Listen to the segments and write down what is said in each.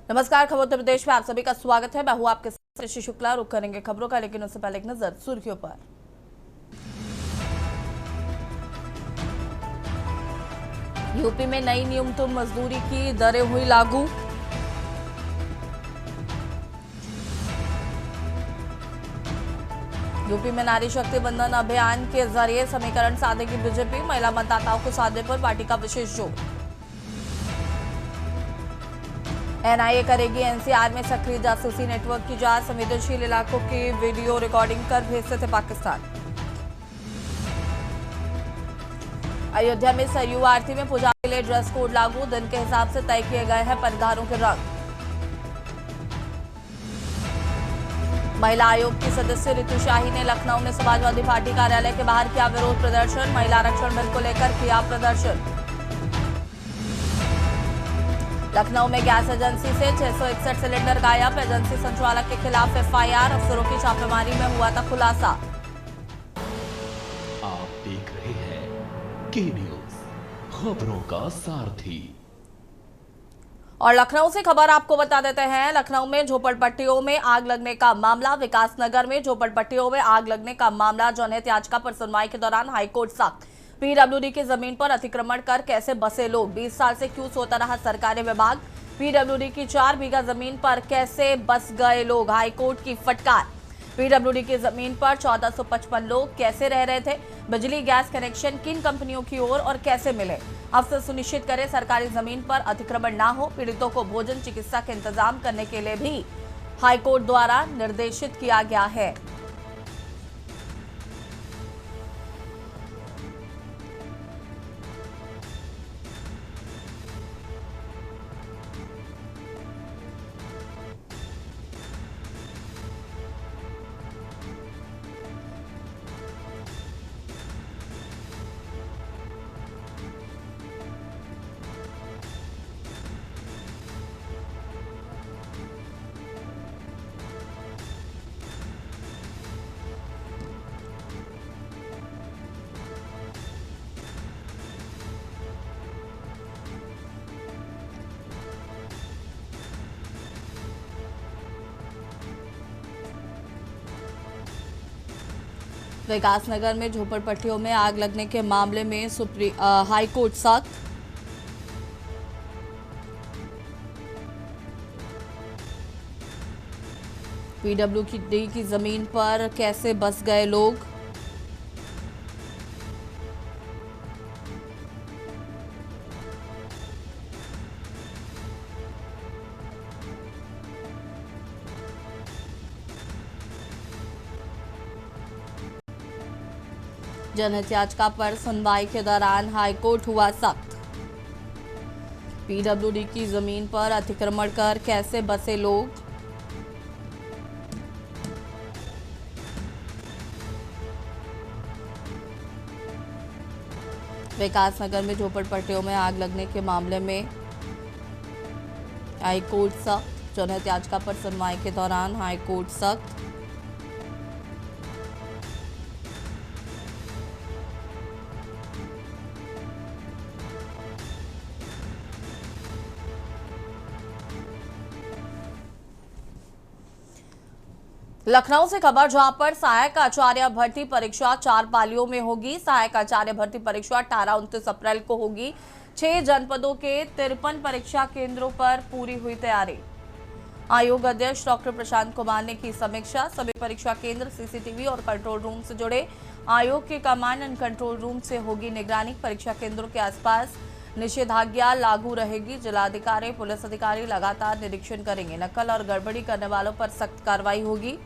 नमस्कार, खबर उत्तर प्रदेश में आप सभी का स्वागत है। मैं हूं आपके साथ ऋषि शुक्ला। रुक करेंगे खबरों का, लेकिन उससे पहले एक नजर सुर्खियों पर। यूपी में नई न्यूनतम मजदूरी की दरें हुई लागू। यूपी में नारी शक्ति बंधन अभियान के जरिए समीकरण साधेगी बीजेपी। महिला मतदाताओं को साधने पर पार्टी का विशेष जोर। एनआईए करेगी एनसीआर में सक्रिय जासूसी नेटवर्क की जांच। संवेदनशील इलाकों की वीडियो रिकॉर्डिंग कर भेजते थे पाकिस्तान। अयोध्या में सरयू आरती में पूजा के लिए ड्रेस कोड लागू। दिन के हिसाब से तय किए गए हैं परिधानों के रंग। महिला आयोग की सदस्य रितु शाही ने लखनऊ में समाजवादी पार्टी कार्यालय के बाहर किया विरोध प्रदर्शन। महिला आरक्षण बिल को लेकर किया प्रदर्शन। लखनऊ में गैस एजेंसी से 661 सिलेंडर गायब। एजेंसी संचालक के खिलाफ एफआईआर। अफसरों की छापेमारी में हुआ था खुलासा। आप देख रहे हैं के न्यूज, खबरों का सारथी। और लखनऊ से खबर आपको बता देते हैं। लखनऊ में झोपड़पट्टियों में आग लगने का मामला। विकासनगर में झोपड़पट्टियों में आग लगने का मामला। जनहित याचिका पर सुनवाई के दौरान हाईकोर्ट सख्त। पीडब्ल्यूडी की जमीन पर अतिक्रमण कर कैसे बसे लोग। 20 साल से क्यों सोता रहा सरकारी विभाग। पीडब्ल्यूडी की 4 बीघा जमीन पर कैसे बस गए लोग। हाईकोर्ट की फटकार। पीडब्ल्यूडी की जमीन पर 1455 लोग कैसे रह रहे थे। बिजली गैस कनेक्शन किन कंपनियों की ओर और कैसे मिले। अफसर सुनिश्चित करें सरकारी जमीन पर अतिक्रमण न हो। पीड़ितों को भोजन चिकित्सा के इंतजाम करने के लिए भी हाईकोर्ट द्वारा निर्देशित किया गया है। विकासनगर में झोपड़पट्टियों में आग लगने के मामले में हाईकोर्ट सख्त। पीडब्ल्यूडी की जमीन पर कैसे बस गए लोग। जनहित याचिका पर सुनवाई के दौरान हाईकोर्ट हुआ सख्त। पीडब्ल्यूडी की जमीन पर अतिक्रमण कर कैसे बसे लोग। विकासनगर में झोपड़पट्टियों में आग लगने के मामले में हाईकोर्ट सख्त। जनहित याचिका पर सुनवाई के दौरान हाईकोर्ट सख्त। लखनऊ से खबर, जहां पर सहायक आचार्य भर्ती परीक्षा 4 पालियों में होगी। सहायक आचार्य भर्ती परीक्षा 18-29 अप्रैल को होगी। 6 जनपदों के 53 परीक्षा केंद्रों पर पूरी हुई तैयारी। आयोग अध्यक्ष डॉक्टर प्रशांत कुमार ने की समीक्षा। सभी परीक्षा केंद्र सीसीटीवी और कंट्रोल रूम से जुड़े। आयोग के कमांड एंड कंट्रोल रूम से होगी निगरानी। परीक्षा केंद्रों के आसपास निषेधाज्ञा लागू रहेगी। जिलाधिकारी, पुलिस अधिकारी लगातार निरीक्षण करेंगे। नकल और गड़बड़ी करने वालों पर सख्त कार्रवाई होगी।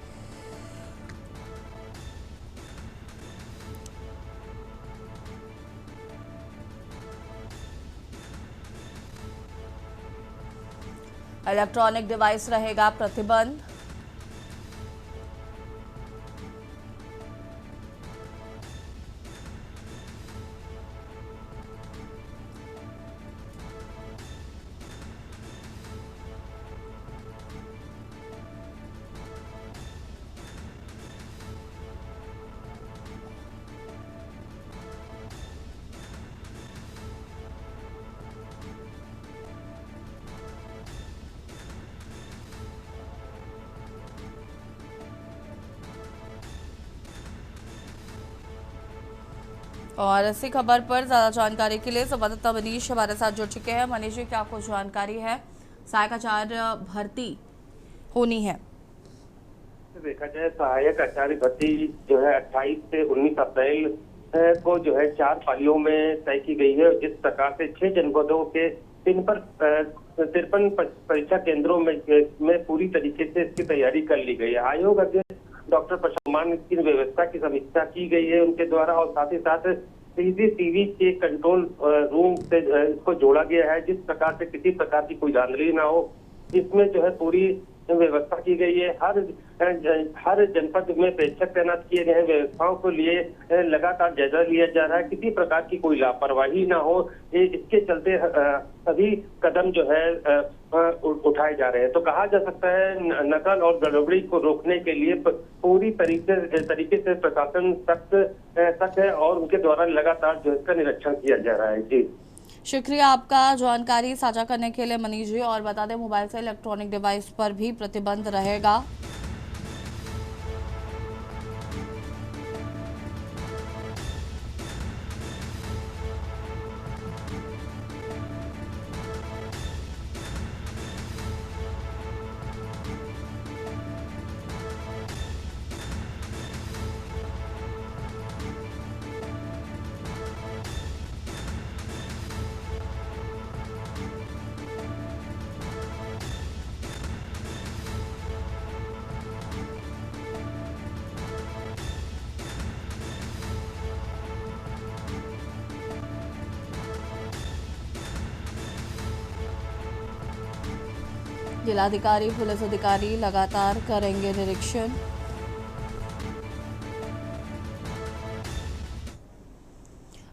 इलेक्ट्रॉनिक डिवाइस रहेगा प्रतिबंध। और इसी खबर पर ज्यादा जानकारी के लिए संवाददाता मनीष हमारे साथ जुड़ चुके हैं। मनीष जी, क्या कुछ जानकारी है? सहायक आचार्य भर्ती होनी है। देखा जाए सहायक आचार्य भर्ती जो है 28 से 19 अप्रैल को जो है 4 पालियों में तय की गई है। इस प्रकार से 6 जनपदों के 53 परीक्षा केंद्रों में पूरी तरीके से इसकी तैयारी कर ली गई है। आयोग अध्यक्ष डॉक्टर प्रशांत ने इसकी व्यवस्था की समीक्षा की गई है उनके द्वारा, और साथ ही साथ सीसीटीवी के कंट्रोल रूम से इसको जोड़ा गया है, जिस प्रकार से किसी प्रकार की कोई धांधली ना हो। इसमें जो है पूरी व्यवस्था की गई है। हर जनपद में प्रेक्षक तैनात किए गए हैं। व्यवस्थाओं को लिए लगातार जायजा लिया जा रहा है, किसी प्रकार की कोई लापरवाही ना हो, इसके चलते सभी कदम जो है उठाए जा रहे हैं। तो कहा जा सकता है नकल और गड़बड़ी को रोकने के लिए पूरी तरीके से प्रशासन सख्त है और उनके द्वारा लगातार जो इसका निरीक्षण किया जा रहा है। जी, शुक्रिया आपका जानकारी साझा करने के लिए मनीष जी। और बता दें, मोबाइल से इलेक्ट्रॉनिक डिवाइस पर भी प्रतिबंध रहेगा। जिलाधिकारी, पुलिस अधिकारी लगातार करेंगे निरीक्षण।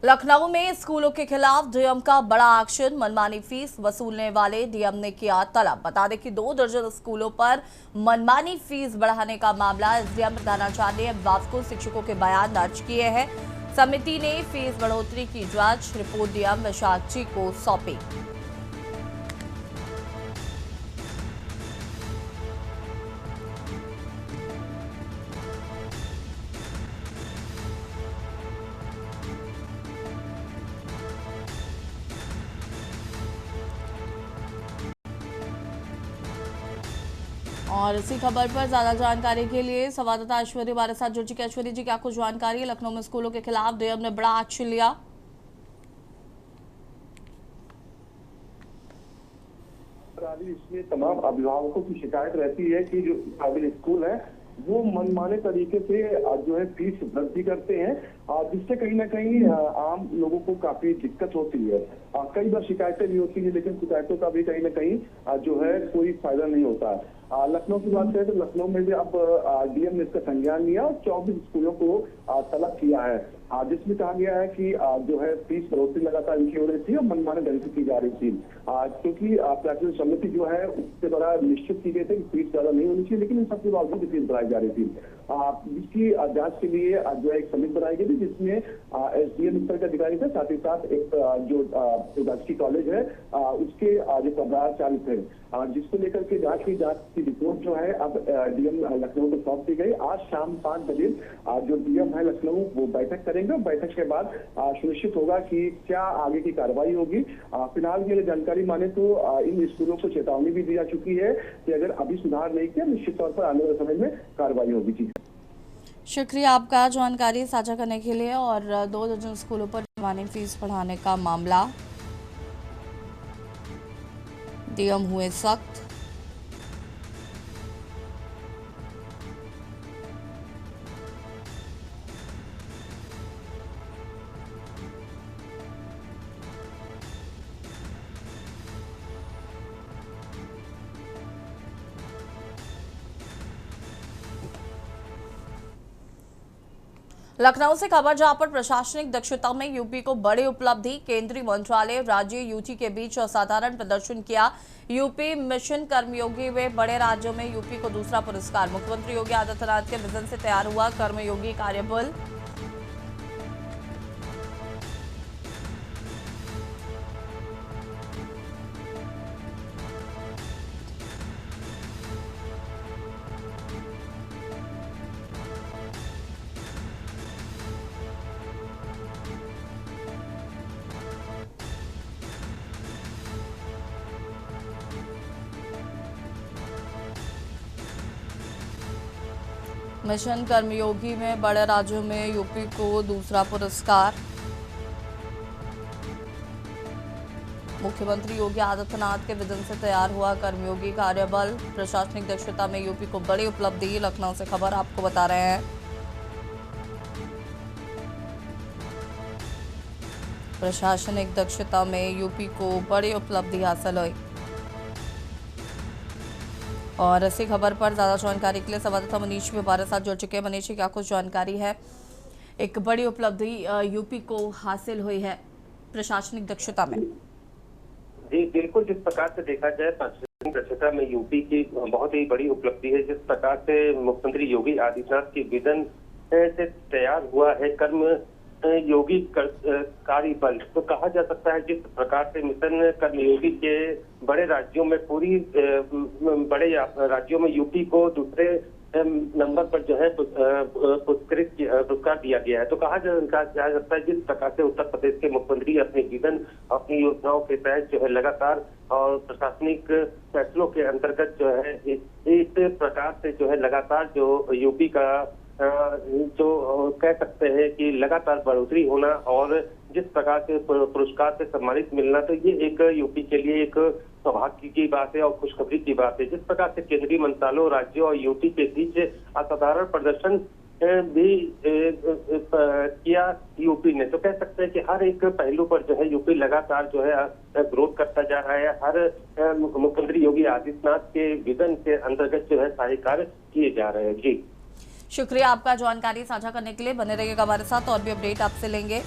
लखनऊ में स्कूलों के खिलाफ डीएम का बड़ा एक्शन। मनमानी फीस वसूलने वाले डीएम ने किया तलब। बता दें कि 2 दर्जन स्कूलों पर मनमानी फीस बढ़ाने का मामला एसडीएम प्रधानाचार्य ने वास्को शिक्षकों के बयान दर्ज किए हैं। समिति ने फीस बढ़ोतरी की जांच रिपोर्ट डीएम विशाख जी को सौंपी। और इसी खबर पर ज्यादा जानकारी के लिए संवाददाता ऐश्वर्य हमारे साथ जुड़ चुके हैं। ऐश्वर्य जी, क्या कुछ जानकारी है? लखनऊ में स्कूलों के खिलाफ डीएम ने बड़ा एक्शन लिया। इसमें तमाम अभिभावकों की शिकायत रहती है कि जो काबिल स्कूल है वो मनमाने तरीके से जो है फीस वृद्धि करते हैं, जिससे कहीं ना कहीं आम लोगों को काफी दिक्कत होती है। कई बार शिकायतें भी होती है, लेकिन शिकायतों का भी कहीं ना कहीं जो है कोई फायदा नहीं होता। लखनऊ की बात करें तो लखनऊ में भी अब डीएम ने इसका संज्ञान लिया और 24 स्कूलों को तलब किया है, जिसमें कहा गया है कि जो है फीस बढ़ोतरी लगातार इनकी हो रही थी और मनमाने ढंग से की जा रही थी, क्योंकि प्राचीन समिति जो है उसके द्वारा निश्चित की गई थी कि फीस ज्यादा नहीं होनी चाहिए, लेकिन इन सबके बावजूद फीस बढ़ाई जा रही थी। जिसकी जांच के लिए जो है एक समिति बनाई गई थी, जिसमें एसडीएम स्तर के अधिकारी थे, साथ ही साथ एक जो राजकीय कॉलेज है उसके जो प्रधानाचार्य थे, जिसको लेकर के जांच की रिपोर्ट जो है अब डीएम लखनऊ को सौंप दी गई। आज शाम 5 बजे जो डीएम है लखनऊ वो बैठक करेंगे। बैठक के बाद सुनिश्चित होगा कि क्या आगे की कार्रवाई होगी। फिलहाल के लिए जानकारी माने तो इन स्कूलों को चेतावनी भी दी जा चुकी है कि अगर अभी सुधार नहीं किया निश्चित तौर पर आने वाले समय में कार्रवाई होगी। जी, शुक्रिया आपका जानकारी साझा करने के लिए। और 2 दर्जन स्कूलों पर मनमानी फीस बढ़ाने का मामला, डीएम हुए सख्त। लखनऊ से खबर, जहां पर प्रशासनिक दक्षता में यूपी को बड़ी उपलब्धि। केंद्रीय मंत्रालय राज्य यूटी के बीच असाधारण प्रदर्शन किया। यूपी मिशन कर्मयोगी में बड़े राज्यों में यूपी को दूसरा पुरस्कार। मुख्यमंत्री योगी आदित्यनाथ के विजन से तैयार हुआ कर्मयोगी कार्यबल। मिशन कर्मयोगी में बड़े राज्यों में यूपी को दूसरा पुरस्कार। मुख्यमंत्री योगी आदित्यनाथ के विजन से तैयार हुआ कर्मयोगी कार्यबल। प्रशासनिक दक्षता में यूपी को बड़ी उपलब्धि। लखनऊ से खबर आपको बता रहे हैं। प्रशासनिक दक्षता में यूपी को बड़ी उपलब्धि हासिल हुई। और इसी खबर पर ज्यादा जानकारी के लिए संवाददाता मनीष भी हमारे साथ जुड़ चुके हैं। मनीष, क्या कुछ जानकारी है? एक बड़ी उपलब्धि यूपी को हासिल हुई है प्रशासनिक दक्षता में। जी बिल्कुल, जिस प्रकार से देखा जाए प्रशासनिक दक्षता में यूपी की बहुत ही बड़ी उपलब्धि है। जिस प्रकार से मुख्यमंत्री योगी आदित्यनाथ की विजन से तैयार हुआ है कर्म योगी कार्यबल, तो कहा जा सकता है जिस प्रकार से मिशन कर्मयोगी के बड़े राज्यों में बड़े राज्यों में यूपी को दूसरे नंबर पर जो है पुरस्कार दिया गया है। तो कहा जा सकता है जिस प्रकार से उत्तर प्रदेश के मुख्यमंत्री अपने विजन, अपनी योजनाओं के तहत जो है लगातार और प्रशासनिक फैसलों के अंतर्गत जो है इस प्रकार से जो है लगातार जो यूपी का जो कह सकते हैं कि लगातार बढ़ोतरी होना और जिस प्रकार से पुरस्कार से सम्मानित मिलना, तो ये एक यूपी के लिए एक सौभाग्य की बात है और खुशखबरी की बात है। जिस प्रकार से केंद्रीय मंत्रालयों, राज्यों और यूपी के बीच असाधारण प्रदर्शन भी किया यूपी ने, तो कह सकते हैं कि हर एक पहलू पर जो है यूपी लगातार जो है ग्रोथ करता जा रहा है। हर मुख्यमंत्री योगी आदित्यनाथ के विजन के अंतर्गत जो है सारे कार्य किए जा रहे हैं। जी शुक्रिया आपका जानकारी साझा करने के लिए। बने रहिएगा हमारे साथ, और भी अपडेट आपसे लेंगे।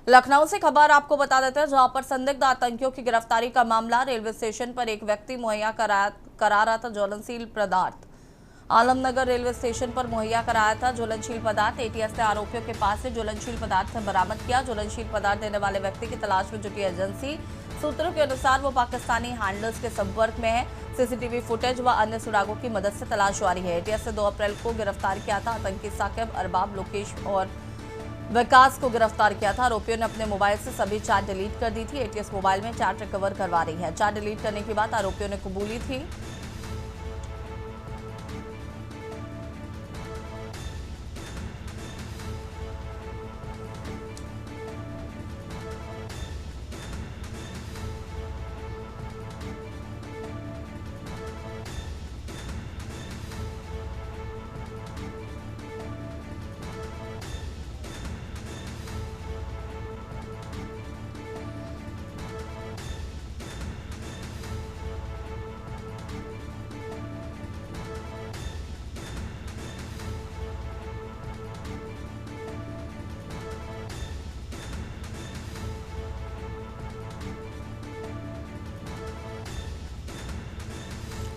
लखनऊ से खबर आपको बता देते हैं, जहां पर संदिग्ध आतंकियों की गिरफ्तारी का मामला। रेलवे स्टेशन पर एक व्यक्ति मुहैया करा रहा था ज्वलनशील पदार्थ। आलमनगर रेलवे स्टेशन पर मुहैया कराया था ज्वलनशील पदार्थ। एटीएस ने आरोपियों के पास से ज्वलनशील पदार्थ बरामद किया। ज्वलनशील पदार्थ देने वाले व्यक्ति की तलाश में जुटी एजेंसी। सूत्रों के अनुसार वो पाकिस्तानी हैंडलर्स के संपर्क में है। सीसीटीवी फुटेज व अन्य सुरागों की मदद से तलाश जारी है। एटीएस ने 2 अप्रैल को गिरफ्तार किया था आतंकी साकिब, अरबाब, लोकेश और विकास को गिरफ्तार किया था। आरोपियों ने अपने मोबाइल से सभी चैट डिलीट कर दी थी। एटीएस मोबाइल में चैट रिकवर करवा रही है। चैट डिलीट करने की बात आरोपियों ने कबूली थी।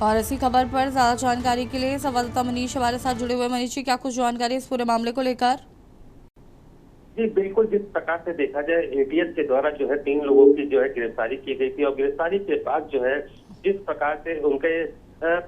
और इसी खबर पर ज्यादा जानकारी के लिए संवाददाता मनीष हमारे साथ जुड़े हुए। मनीष जी, क्या कुछ जानकारी इस पूरे मामले को लेकर? जी बिल्कुल, जिस प्रकार से देखा जाए एटीएस के द्वारा जो है 3 लोगों की जो है गिरफ्तारी की गई थी और गिरफ्तारी के बाद जो है जिस प्रकार से उनके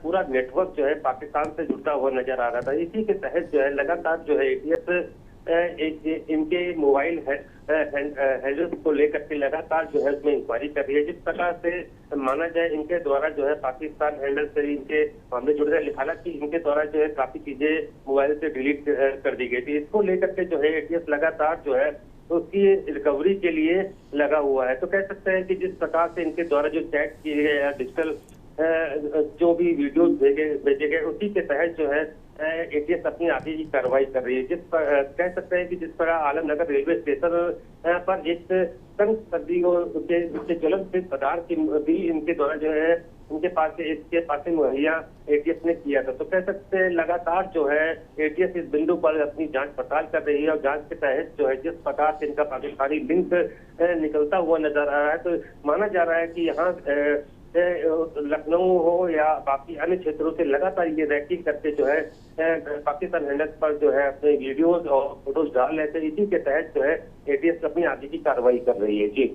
पूरा नेटवर्क जो है पाकिस्तान से जुड़ता हुआ नजर आ रहा था। इसी के तहत जो है लगातार जो है एटीएस इनके मोबाइल हैंडल्स को लेकर के लगातार जो है उसमें इंक्वायरी कर रही है। जिस प्रकार से माना जाए इनके द्वारा जो है पाकिस्तान हैंडल से इनके मामले जुड़ रहे, हालांकि इनके द्वारा जो है काफी चीजें मोबाइल से डिलीट कर दी गई थी। इसको लेकर के जो है एटीएस लगातार जो है उसकी रिकवरी के लिए लगा हुआ है। तो कह सकते हैं कि जिस प्रकार से इनके द्वारा जो चैट किए गए या डिजिटल जो भी वीडियोस भेजे गए, उसी के तहत जो है एटीएस अपनी आगे की कार्रवाई कर रही है। कह सकते हैं कि जिस तरह आलमनगर रेलवे स्टेशन पर एक तंग सर्दियों के ज्वलनशील पदार्थ भी इनके द्वारा जो है इसके पास मुहैया एटीएस ने किया था। तो कह सकते हैं लगातार जो है एटीएस इस बिंदु पर अपनी जांच पड़ताल कर रही है और जांच के तहत जो है जिस प्रकार से इनका पाकिस्तानी लिंक निकलता हुआ नजर आ रहा है, तो माना जा रहा है कि यहाँ लखनऊ हो या बाकी अन्य क्षेत्रों से लगातार ये रैकिंग करके जो है पाकिस्तान हैंडल्स पर जो है अपने वीडियोस और फोटोज डाल रहे थे। इसी के तहत जो है एटीएस अपनी आगे की कार्रवाई कर रही है। जी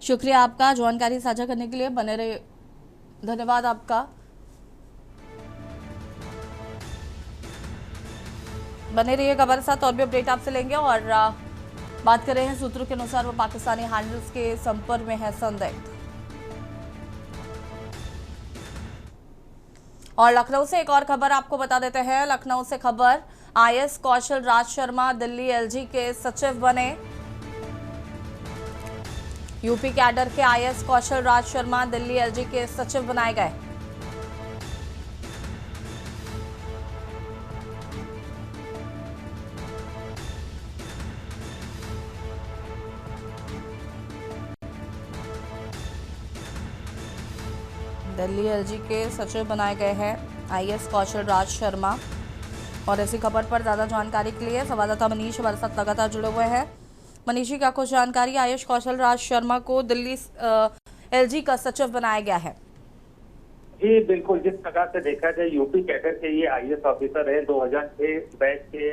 शुक्रिया आपका जानकारी साझा करने के लिए, बने रहे, धन्यवाद आपका। बने रहिए खबर के साथ, और भी अपडेट आपसे लेंगे। और बात कर रहे हैं, सूत्रों के अनुसार वो पाकिस्तानी हैंडल्स के संपर्क में है संदिग्ध। और लखनऊ से एक और खबर आपको बता देते हैं। लखनऊ से खबर, आईएएस कौशल राज शर्मा दिल्ली एलजी के सचिव बने। यूपी कैडर के आईएएस कौशल राज शर्मा दिल्ली एलजी के सचिव बनाए गए। दिल्ली एलजी के सचिव बनाए गए हैं आईएएस कौशल राज शर्मा। और इसी खबर पर ज्यादा जानकारी के लिए संवाददाता मनीष हमारे साथ लगातार जुड़े हुए हैं। मनीष जी, क्या कुछ जानकारी? आईएएस कौशल राज शर्मा को दिल्ली एलजी का सचिव बनाया गया है। जी बिल्कुल, जिस प्रकार से देखा जाए यूपी कैडर के ये आईएएस ऑफिसर हैं, 2006 बैच के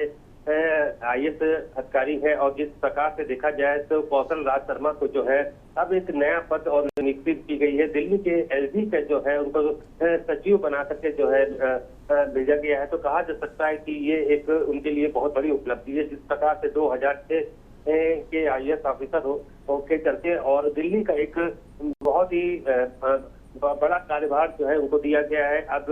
आईएएस अधिकारी है। और जिस प्रकार से देखा जाए तो कौशल राज शर्मा को जो है अब एक नया पद और नियुक्ति की गई है। दिल्ली के एलजी का जो है उनको सचिव बना करके जो है भेजा गया है। तो कहा जा सकता है कि ये एक उनके लिए बहुत बड़ी उपलब्धि है। जिस प्रकार से 2006 के आईएएस ऑफिसर के चलते और दिल्ली का एक बहुत ही बड़ा कार्यभार जो है उनको दिया गया है। अब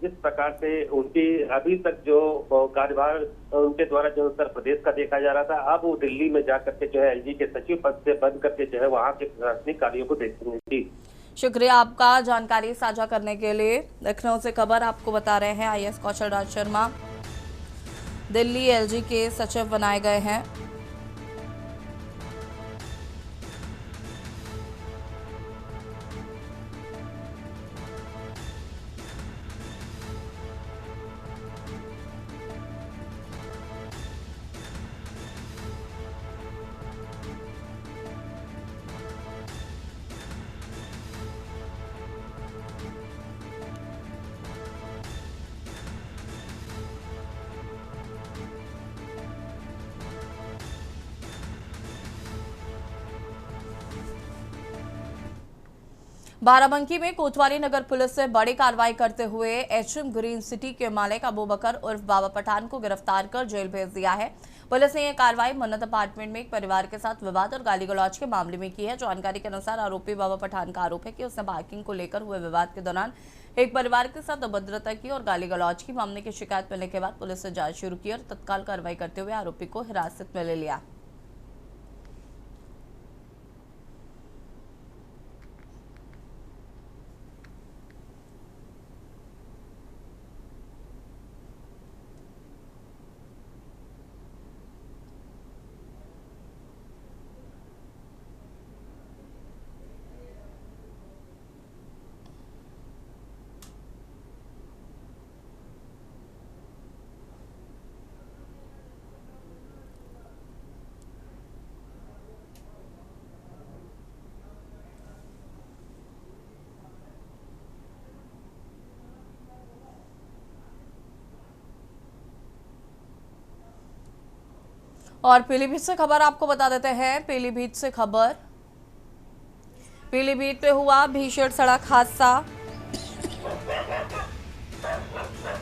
जिस प्रकार से उनकी अभी तक जो कार्यभार उनके द्वारा जो उत्तर प्रदेश का देखा जा रहा था, अब वो दिल्ली में जाकर के जो है एलजी के सचिव पद से बंद करके जो है वहाँ के प्रशासनिक कार्यों को देखेंगे। जी शुक्रिया आपका जानकारी साझा करने के लिए। लखनऊ से खबर आपको बता रहे हैं, आईएएस कौशल राज शर्मा दिल्ली एलजी के सचिव बनाए गए हैं। बाराबंकी में कोतवाली नगर पुलिस से बड़ी कार्रवाई करते हुए एचएम ग्रीन सिटी के मालिक अबू बकर उर्फ बाबा पठान को गिरफ्तार कर जेल भेज दिया है। पुलिस ने यह कार्रवाई मन्नत अपार्टमेंट में एक परिवार के साथ विवाद और गाली गलौज के मामले में की है। जानकारी के अनुसार आरोपी बाबा पठान का आरोप है कि उसने पार्किंग को लेकर हुए विवाद के दौरान एक परिवार के साथ अभद्रता की और गाली गलौज की। मामले की शिकायत मिलने के बाद पुलिस ने जांच शुरू की और तत्काल कार्रवाई करते हुए आरोपी को हिरासत में ले लिया। और पीलीभीत से खबर आपको बता देते हैं। पीलीभीत से खबर, पीलीभीत में हुआ भीषण सड़क हादसा।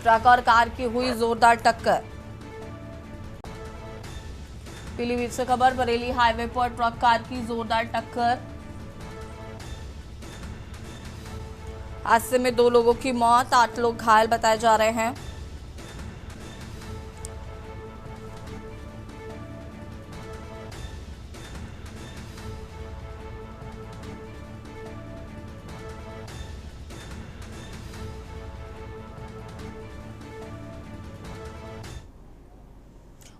ट्रक और कार की हुई जोरदार टक्कर। पीलीभीत से खबर, बरेली हाईवे पर ट्रक कार की जोरदार टक्कर। हादसे में 2 लोगों की मौत, 8 लोग घायल बताए जा रहे हैं।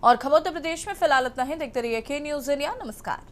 और खबर उत्तर प्रदेश में फिलहाल इतना ही। देखते रहिए के न्यूज़ इंडिया। नमस्कार।